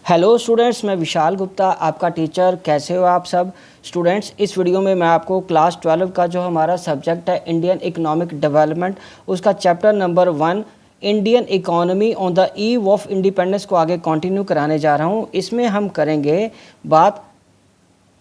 Hello students, मैं विशाल गुप्ता आपका teacher. कैसे हो आप सब स्टूडेंट्स? इस वीडियो में मैं आपको क्लास 12 का जो हमारा सब्जेक्ट है इंडियन इकोनॉमिक डेवलपमेंट, उसका chapter number 1 Indian economy on the eve of independence को आगे कंटिन्यू कराने जा रहा हूँ। इसमें हम करेंगे बात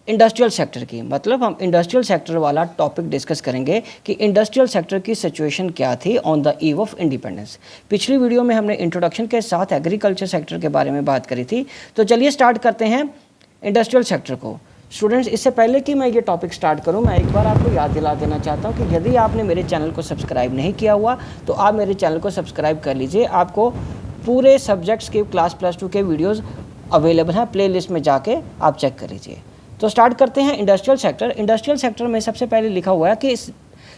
इंडस्ट्रियल सेक्टर की, मतलब हम इंडस्ट्रियल सेक्टर वाला टॉपिक डिस्कस करेंगे कि इंडस्ट्रियल सेक्टर की सिचुएशन क्या थी on the eve of independence. पिछली वीडियो में हमने इंट्रोडक्शन के साथ एग्रीकल्चर सेक्टर के बारे में बात करी थी। तो चलिए स्टार्ट करते हैं इंडस्ट्रियल सेक्टर को। स्टूडेंट्स, इससे पहले कि मैं ये टॉपिक स्टार्ट करूं, मैं एक बार आपको याद दिला देना चाहता हूं कि यदि आपने मेरे चैनल को सब्सक्राइब नहीं किया हुआ तो आप मेरे चैनल को सब्सक्राइब कर लीजिए। आपको पूरे सब्जेक्ट्स के क्लास +2 के वीडियोज़ अवेलेबल हैं, प्ले लिस्ट में जाके आप चेक कर लीजिए। तो स्टार्ट करते हैं इंडस्ट्रियल सेक्टर। इंडस्ट्रियल सेक्टर में सबसे पहले लिखा हुआ है कि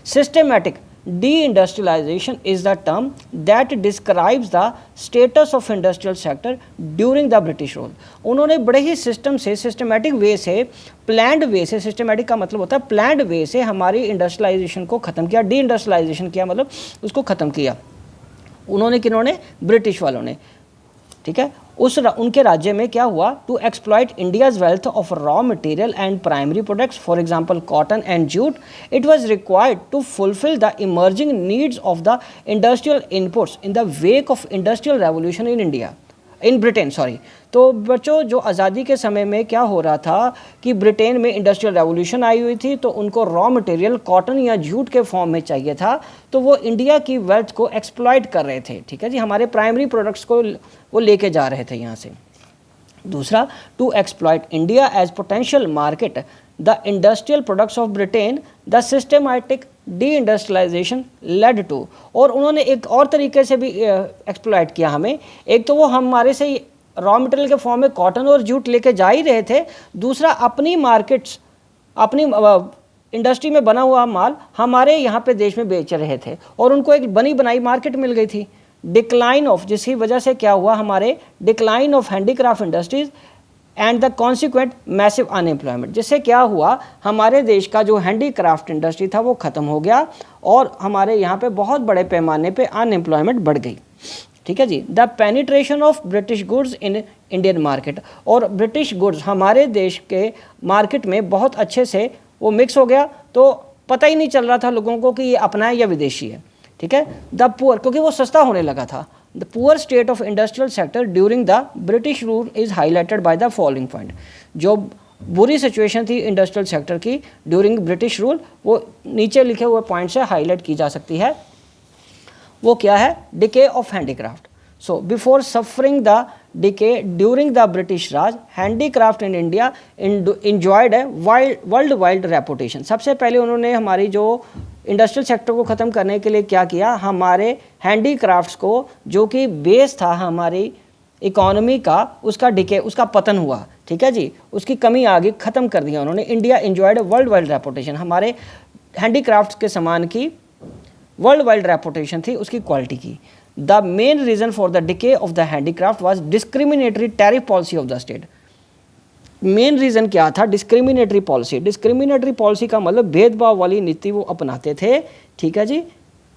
systematic deindustrialisation is the term that describes the status of industrial sector during the British rule. उन्होंने बड़े ही सिस्टम से, सिस्टमैटिक वे से, प्लान्ड वे से, सिस्टमैटिक का मतलब होता है प्लान्ड वे से हमारी इंडस्ट्रियलाइजेशन को ख़त्म किया, डी इंडस्ट्रियलाइजेशन किया, मतलब उसको ख़त्म किया। उन्होंने, किन्होंने? ब्रिटिश वालों ने। ठीक है, उनके राज्य में क्या हुआ? To exploit India's wealth of raw material and primary products, for example cotton and jute, it was required to fulfil the emerging needs of the industrial inputs in the wake of industrial revolution in Britain. तो बच्चों, जो आज़ादी के समय में क्या हो रहा था कि ब्रिटेन में इंडस्ट्रियल रेवोल्यूशन आई हुई थी, तो उनको रॉ मटेरियल कॉटन या जूट के फॉर्म में चाहिए था, तो वो इंडिया की वेल्थ को एक्सप्लॉइट कर रहे थे। ठीक है जी, हमारे प्राइमरी प्रोडक्ट्स को वो लेके जा रहे थे यहाँ से। दूसरा, to exploit India as potential market the industrial products of Britain, the systematic deindustrialisation led to. और उन्होंने एक और तरीके से भी एक्सप्लॉइट किया हमें। एक तो वो हमारे से रॉ मटेरियल के फॉर्म में कॉटन और जूट लेके जा ही रहे थे, दूसरा अपनी मार्केट्स, अपनी इंडस्ट्री में बना हुआ माल हमारे यहाँ पे देश में बेच रहे थे और उनको एक बनी बनाई मार्केट मिल गई थी। डिक्लाइन ऑफ, जिसकी वजह से क्या हुआ? हमारे decline of handicraft industries and the consequent massive unemployment, जिससे क्या हुआ? हमारे देश का जो हैंडीक्राफ्ट इंडस्ट्री था वो ख़त्म हो गया और हमारे यहाँ पे बहुत बड़े पैमाने पे अनएम्प्लॉयमेंट बढ़ गई। ठीक है जी। The penetration of British goods in Indian market, और ब्रिटिश गुड्स हमारे देश के मार्केट में बहुत अच्छे से वो मिक्स हो गया, तो पता ही नहीं चल रहा था लोगों को कि ये अपना है या विदेशी है। ठीक है। द पुअर, क्योंकि वो सस्ता होने लगा था। The poor state of industrial sector during the British rule is highlighted by the following point. जो बुरी सिचुएशन थी इंडस्ट्रियल सेक्टर की ड्यूरिंग ब्रिटिश रूल, वो नीचे लिखे हुए पॉइंट से हाईलाइट की जा सकती है। वो क्या है? Decay of handicraft. So before suffering the decay during the British Raj, handicraft in India enjoyed है वर्ल्ड वाइड रेपुटेशन। सबसे पहले उन्होंने हमारी जो इंडस्ट्रियल सेक्टर को ख़त्म करने के लिए क्या किया? हमारे हैंडीक्राफ्ट्स को, जो कि बेस था हमारी इकोनॉमी का, उसका डिके, उसका पतन हुआ। ठीक है जी, उसकी कमी आ गई, ख़त्म कर दिया उन्होंने। India enjoyed world wide reputation, हमारे हैंडीक्राफ्ट्स के सामान की वर्ल्ड वाइड रेपुटेशन थी, उसकी क्वालिटी की। The main reason for the decay of the handicraft was discriminatory tariff policy of the state. Main reason क्या था? Discriminatory policy. डिस्क्रिमिनेटरी पॉलिसी का मतलब भेदभाव वाली नीति वो अपनाते थे। ठीक है जी,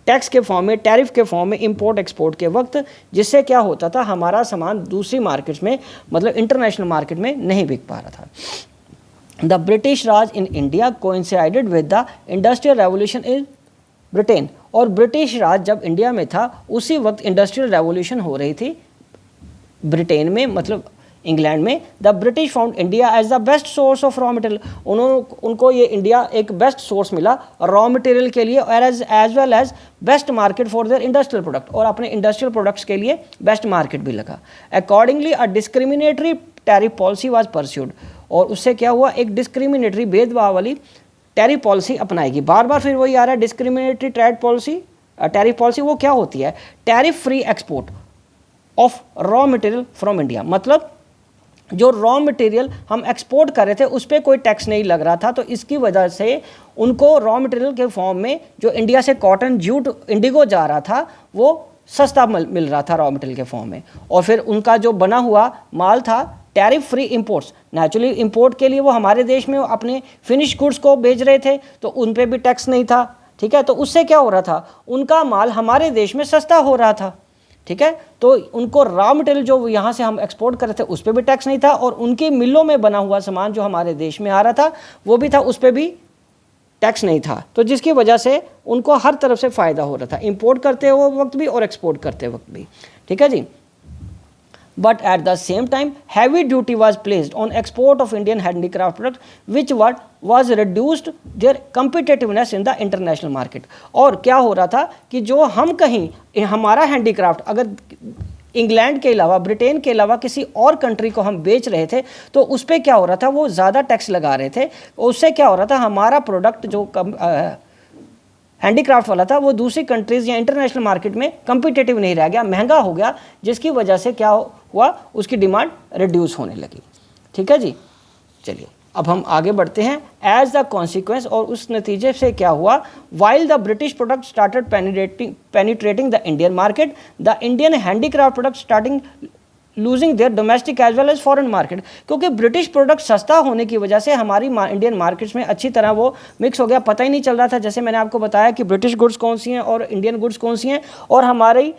टैक्स के फॉर्म में, टैरिफ के फॉर्म में, इंपोर्ट एक्सपोर्ट के वक्त, जिससे क्या होता था? हमारा सामान दूसरी मार्केट्स में, मतलब इंटरनेशनल मार्केट में नहीं बिक पा रहा था। The British Raj in India coincided with the industrial revolution in Britain, और ब्रिटिश राज जब इंडिया में था उसी वक्त इंडस्ट्रियल रेवोल्यूशन हो रही थी ब्रिटेन में, मतलब इंग्लैंड में। The British found India as the best source of raw material. उनको ये इंडिया एक बेस्ट सोर्स मिला रॉ मटेरियल के लिए, और as well as best market for their industrial product, और अपने इंडस्ट्रियल प्रोडक्ट्स के लिए बेस्ट मार्केट भी लगा। Accordingly a discriminatory tariff policy was pursued, और उससे क्या हुआ? एक डिस्क्रिमिनेटरी, भेदभाव वाली टैरिफ पॉलिसी अपनाएगी। बार बार फिर वही आ रहा है, डिस्क्रिमिनेटरी टैरिफ पॉलिसी। वो क्या होती है? Tariff free export of raw material from India, मतलब जो रॉ मटेरियल हम एक्सपोर्ट कर रहे थे उस पर कोई टैक्स नहीं लग रहा था, तो इसकी वजह से उनको रॉ मटेरियल के फॉर्म में जो इंडिया से कॉटन, जूट, इंडिगो जा रहा था, वो सस्ता मिल रहा था रॉ मटेरियल के फॉर्म में। और फिर उनका जो बना हुआ माल था, tariff free imports, naturally import के लिए वो हमारे देश में अपने फिनिश गुड्स को भेज रहे थे, तो उन पे भी टैक्स नहीं था। ठीक है, तो उससे क्या हो रहा था? उनका माल हमारे देश में सस्ता हो रहा था। ठीक है। तो उनको रॉ मटेरियल जो यहाँ से हम एक्सपोर्ट कर रहे थे उस पर भी टैक्स नहीं था, और उनकी मिलों में बना हुआ सामान जो हमारे देश में आ रहा था वो भी था, उस पर भी टैक्स नहीं था। तो जिसकी वजह से उनको हर तरफ से फ़ायदा हो रहा था, इंपोर्ट करते हुए वक्त भी और एक्सपोर्ट करते वक्त भी, ठीक है जी। But at the same time, heavy duty was placed on export of Indian handicraft products, which was reduced their competitiveness in the international market. और क्या हो रहा था कि जो हम कहीं हमारा हैंडीक्राफ्ट अगर इंग्लैंड के अलावा, ब्रिटेन के अलावा किसी और कंट्री को हम बेच रहे थे तो उस पर क्या हो रहा था, वो ज़्यादा टैक्स लगा रहे थे। उससे क्या हो रहा था, हमारा प्रोडक्ट जो हैंडीक्राफ्ट वाला था वो दूसरी कंट्रीज़ या इंटरनेशनल मार्केट में कम्पिटिटिव नहीं रह गया, महंगा हो गया, जिसकी वजह से क्या हुआ, उसकी डिमांड रिड्यूस होने लगी, ठीक है जी। चलिए अब हम आगे बढ़ते हैं। एज द कॉन्सिक्वेंस, और उस नतीजे से क्या हुआ, while the British product started penetrating the Indian market, the Indian handicraft product starting losing their domestic as well as foreign market. क्योंकि ब्रिटिश प्रोडक्ट सस्ता होने की वजह से हमारी इंडियन मार्केट्स में अच्छी तरह वो मिक्स हो गया, पता ही नहीं चल रहा था। जैसे मैंने आपको बताया कि ब्रिटिश गुड्स कौन सी हैं और इंडियन गुड्स कौन सी हैं, और हमारी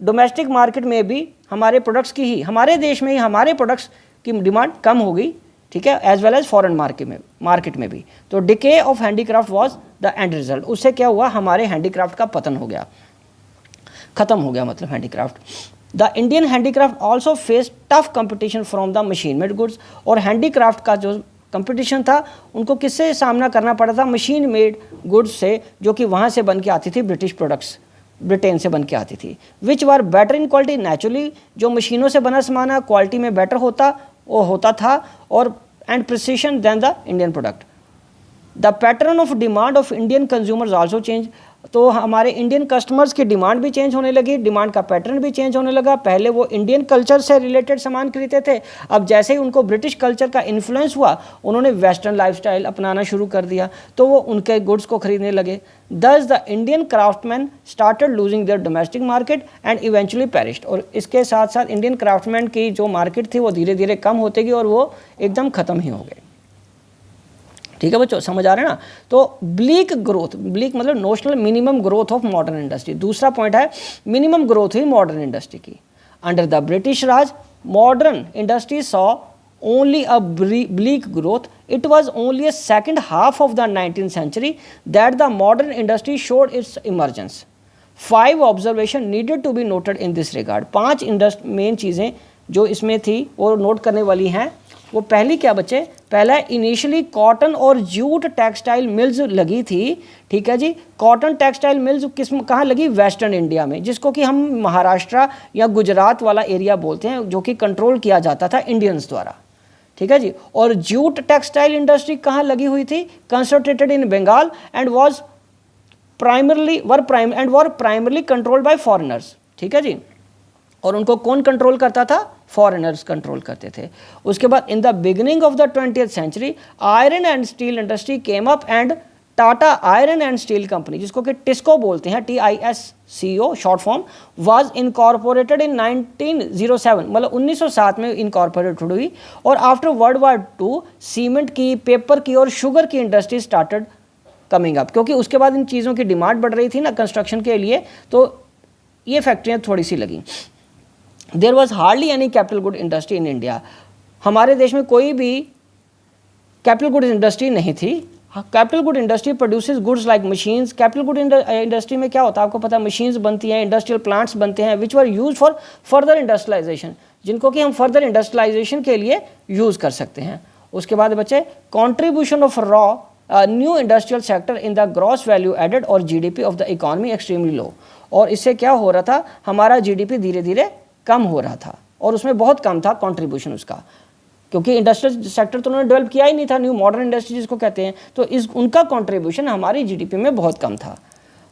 डोमेस्टिक मार्केट में भी हमारे प्रोडक्ट्स की ही, हमारे देश में ही हमारे प्रोडक्ट्स की डिमांड कम हो गई, ठीक है, as well as foreign market में भी। तो decay of handicraft was the end result. उससे क्या हुआ, हमारे हैंडीक्राफ्ट का पतन हो गया, खत्म हो गया मतलब handicraft. The Indian handicraft also face tough competition from the machine made goods. और हैंडीक्राफ्ट का जो कंपटीशन था उनको किससे सामना करना पड़ा था, मशीन मेड गुड्स से, जो कि वहाँ से बन के आती थी, ब्रिटिश प्रोडक्ट्स ब्रिटेन से बन के आती थी, which were better in quality. Naturally जो मशीनों से बना सामान है क्वालिटी में बेटर होता था, और and precision than the Indian product. The pattern of demand of Indian consumers also change. तो हमारे इंडियन कस्टमर्स की डिमांड भी चेंज होने लगी, डिमांड का पैटर्न भी चेंज होने लगा। पहले वो इंडियन कल्चर से रिलेटेड सामान खरीदते थे, अब जैसे ही उनको ब्रिटिश कल्चर का इन्फ्लुएंस हुआ उन्होंने वेस्टर्न लाइफस्टाइल अपनाना शुरू कर दिया, तो वो उनके गुड्स को खरीदने लगे। दस the Indian craftsman started losing their domestic market and eventually perished. और इसके साथ साथ इंडियन क्राफ्टमैन की जो मार्केट थी वो धीरे धीरे कम होती गई और वो एकदम ख़त्म ही हो गए, ठीक है बच्चों, समझ आ रहे हैं ना। तो ब्लीक ग्रोथ, ब्लीक मतलब notional minimum growth of modern industry. दूसरा पॉइंट है मिनिमम ग्रोथ हुई मॉडर्न इंडस्ट्री की। Under the British Raj modern industry saw only a bleak growth. It was only a second half of the 19th century that the modern industry showed its emergence. 5 observation needed to be noted in this regard. 5 main चीज़ें जो इसमें थी वो note करने वाली हैं। वो पहली क्या बच्चे, पहला इनिशियली कॉटन और जूट टेक्सटाइल मिल्स लगी थी, ठीक है जी। कॉटन टेक्सटाइल मिल्स कहाँ लगी, वेस्टर्न इंडिया में, जिसको कि हम महाराष्ट्र या गुजरात वाला एरिया बोलते हैं, जो कि कंट्रोल किया जाता था इंडियंस द्वारा, ठीक है जी। और जूट टेक्सटाइल इंडस्ट्री कहाँ लगी हुई थी, concentrated in Bengal and were primarily controlled by foreigners, ठीक है जी। और उनको कौन कंट्रोल करता था, फॉरेनर्स कंट्रोल करते थे। उसके बाद in the beginning of the 20th century iron and steel industry came up and Tata iron and steel company, जिसको कि टिस्को बोलते हैं, TISCO short form, was incorporated in 1907, मतलब 1907 में इनकॉर्पोरेटेड हुई। और after world war II cement की, paper की और शुगर की इंडस्ट्री स्टार्टेड कमिंग अप, क्योंकि उसके बाद इन चीज़ों की डिमांड बढ़ रही थी ना कंस्ट्रक्शन के लिए, तो ये फैक्ट्रियाँ थोड़ी सी लगी। There was hardly any capital good industry in India. हमारे देश में कोई भी कैपिटल गुड इंडस्ट्री नहीं थी। Capital good industry produces goods like machines. Capital good industry में क्या होता है आपको पता है, मशीन्स बनती हैं, इंडस्ट्रियल प्लांट्स बनते हैं, विच were use for further industrialisation, जिनको कि हम फर्दर इंडस्ट्रियलाइजेशन के लिए यूज़ कर सकते हैं। उसके बाद बच्चे contribution of raw new industrial sector in the gross value added और GDP of the economy extremely low. और इससे क्या हो रहा था, हमारा GDP धीरे धीरे कम हो रहा था, और उसमें बहुत कम था कंट्रीब्यूशन उसका, क्योंकि इंडस्ट्रियल सेक्टर तो उन्होंने डेवलप किया ही नहीं था, न्यू मॉडर्न इंडस्ट्री जिसको कहते हैं, तो उनका कंट्रीब्यूशन हमारी GDP में बहुत कम था।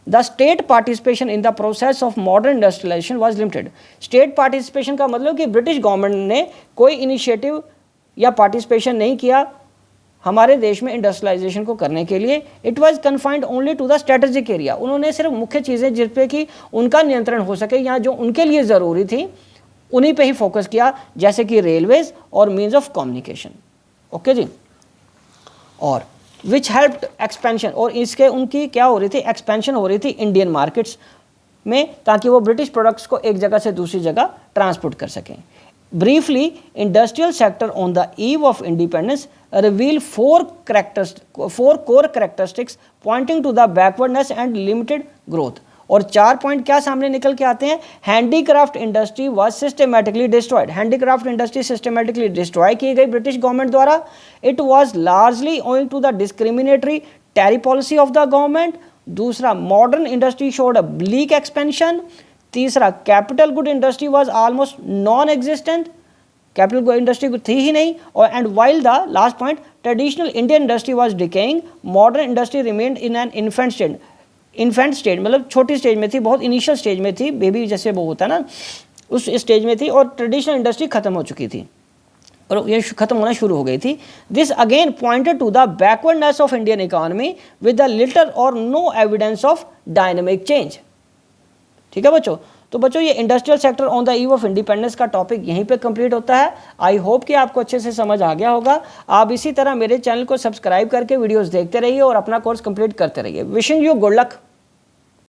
The state participation in the process of modern industrialisation was limited. State participation का मतलब कि ब्रिटिश गवर्नमेंट ने कोई इनिशिएटिव या पार्टिसिपेशन नहीं किया हमारे देश में इंडस्ट्रियलाइजेशन को करने के लिए। It was confined only to the strategic area. उन्होंने सिर्फ मुख्य चीज़ें जिस पे कि उनका नियंत्रण हो सके या जो उनके लिए ज़रूरी थी उन्हीं पे ही फोकस किया, जैसे कि रेलवेज और मीन्स ऑफ कम्युनिकेशन, ओके जी। और विच हेल्प्ड एक्सपेंशन, और इसके उनकी क्या हो रही थी, एक्सपेंशन हो रही थी इंडियन मार्केट्स में, ताकि वो ब्रिटिश प्रोडक्ट्स को एक जगह से दूसरी जगह ट्रांसपोर्ट कर सकें। Briefly, industrial sector on the eve of independence reveal four core characteristics pointing to the backwardness and limited growth. और 4 पॉइंट क्या सामने निकल के आते हैं? Handicraft industry was systematically destroyed. Handicraft industry systematically destroy की गई ब्रिटिश गवर्नमेंट द्वारा। It was largely owing to the discriminatory tariff policy of the government. दूसरा, modern industry showed a bleak expansion. तीसरा, capital good industry was almost non existent, capital good industry थी ही नहीं। और and while the last point, traditional Indian industry was decaying, modern industry remained in an infant stage, मतलब छोटी stage में थी, बहुत initial stage में थी, बेबी जैसे वो होता है ना, उस स्टेज में थी, और ट्रेडिशनल इंडस्ट्री खत्म हो चुकी थी और ये खत्म होना शुरू हो गई थी। This again pointed to the backwardness of Indian economy with the little or no evidence of dynamic change. ठीक है बच्चों, तो बच्चों ये industrial sector on the eve of independence का टॉपिक यहीं पे कंप्लीट होता है। आई होप कि आपको अच्छे से समझ आ गया होगा। आप इसी तरह मेरे चैनल को सब्सक्राइब करके वीडियोस देखते रहिए और अपना कोर्स कंप्लीट करते रहिए। Wishing you good luck.